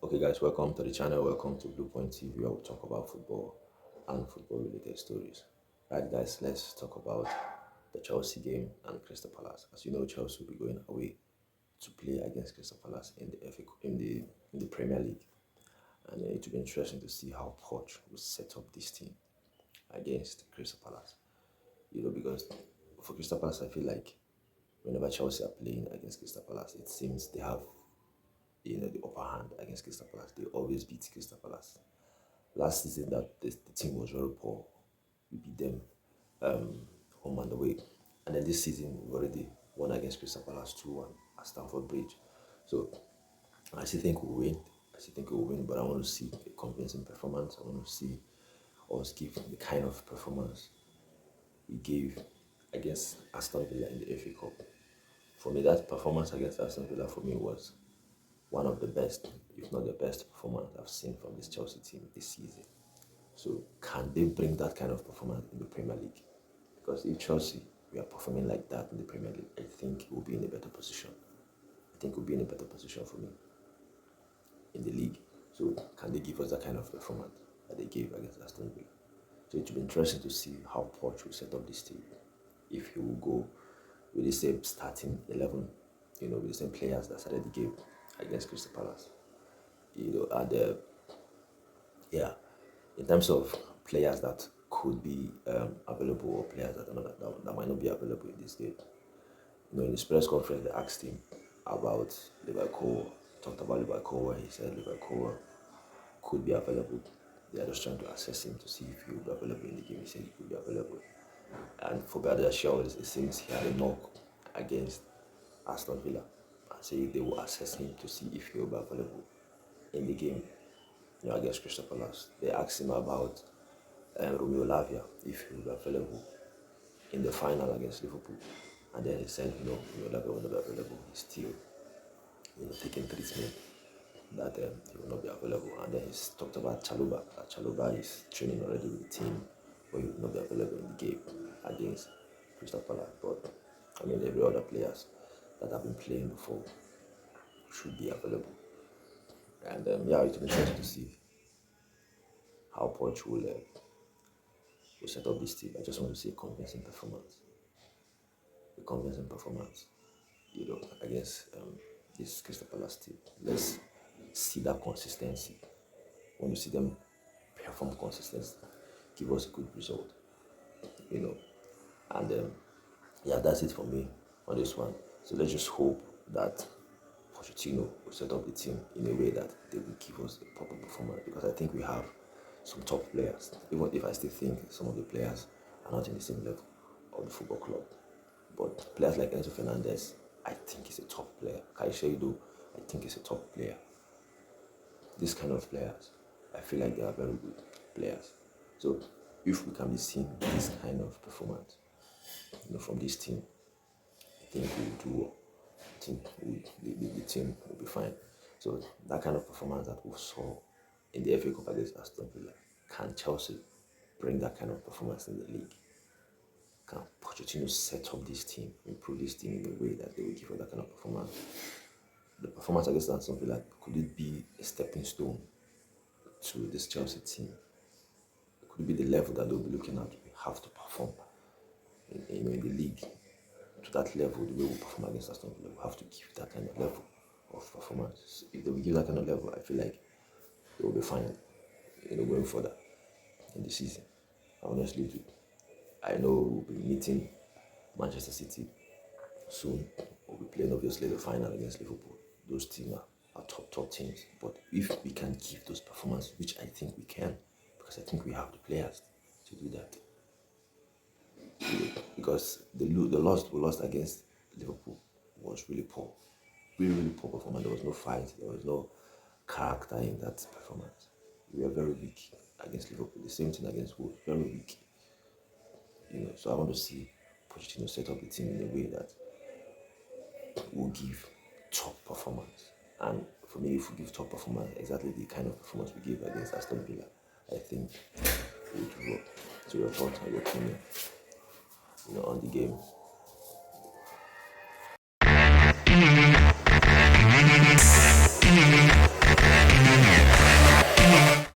Okay, guys, welcome to the channel. Welcome to Blue Point TV, where we talk about football and football related stories. Right, guys, let's talk about the Chelsea game and Crystal Palace. As you know, Chelsea will be going away to play against Crystal Palace in the FA in the Premier League, and it will be interesting to see how Poch will set up this team against Crystal Palace. Because for Crystal Palace, I feel like whenever Chelsea are playing against Crystal Palace, it seems they have the upper hand against Crystal Palace. They always beat Crystal Palace. Last season, that the team was very poor. We beat them home and away, and then this season we already won against Crystal Palace 2-1 at Stamford Bridge. So I still think we'll win. But I want to see a convincing performance. I want to see us give the kind of performance we gave against Aston Villa in the FA Cup. For me, that performance against Aston Villa for me was one of the best, if not the best performance I've seen from this Chelsea team this season. So can they bring that kind of performance in the Premier League? Because if Chelsea we are performing like that in the Premier League, I think we'll be in a better position. I think we'll be in a better position for me in the league. So can they give us that kind of performance that they gave against Aston Villa? So it will be interesting to see how Poch will set up this team. If he will go with the same starting 11, with the same players that started the game against Crystal Palace. And yeah, in terms of players that could be available or players that might not be available in this game. In his press conference, they asked him about Liverpool, talked about Liverpool, and he said Liverpool could be available. They are just trying to assess him to see if he will be available in the game. He said he could be available. And for better assurance, it seems he had a knock against Aston Villa and say they will assess him to see if he will be available in the game against Crystal Palace. They asked him about Romeo Lavia if he will be available in the final against Liverpool. And then he said, no, Romeo Lavia will not be available. He's still taking treatment that he will not be available. And then he's talked about Chaluba. That Chaluba is training already with the team, but he will not be available in the game against Crystal Palace. But every other players that have been playing before should be available. And it will be interesting to see how Poch will set up this team. I just want to see a convincing performance. Against this Crystal Palace team. Let's see that consistency. I want to see them perform consistently, give us a good result. And that's it for me on this one. So let's just hope that Pochettino will set up the team in a way that they will give us a proper performance, because I think we have some top players, even if I still think some of the players are not in the same level of the football club. But players like Enzo Fernandez, I think he's a top player. Caicedo, I think he's a top player. These kind of players, I feel like they are very good players. So if we can be seeing this kind of performance, from this team, I think we'll do well. I think the team will be fine. So that kind of performance that we saw in the FA Cup against Aston Villa, can Chelsea bring that kind of performance in the league? Can Pochettino set up this team, improve this team in a way that they will give us that kind of performance? The performance against Aston Villa, could it be a stepping stone to this Chelsea team? Could it be the level that they'll be looking at? We have to perform in the league to that level. The way we perform against Aston Villa, we have to give that kind of level of performance. If they will give that kind of level, I feel like they will be fine, going further in the season. I honestly do. I know we'll be meeting Manchester City soon. We'll be playing obviously the final against Liverpool. Those teams are top teams. But if we can give those performances, which I think we can, because I think we have the players to do that. Because the loss we lost against Liverpool was really poor. Really poor performance. There was no fight. There was no character in that performance. We were very weak against Liverpool. The same thing against Wolves. Very weak. So I want to see Pochettino set up the team in a way that will give top performance. And for me, if we give top performance, exactly the kind of performance we gave against Aston Villa, I think we would work. So your thoughts and your opinion, on the game.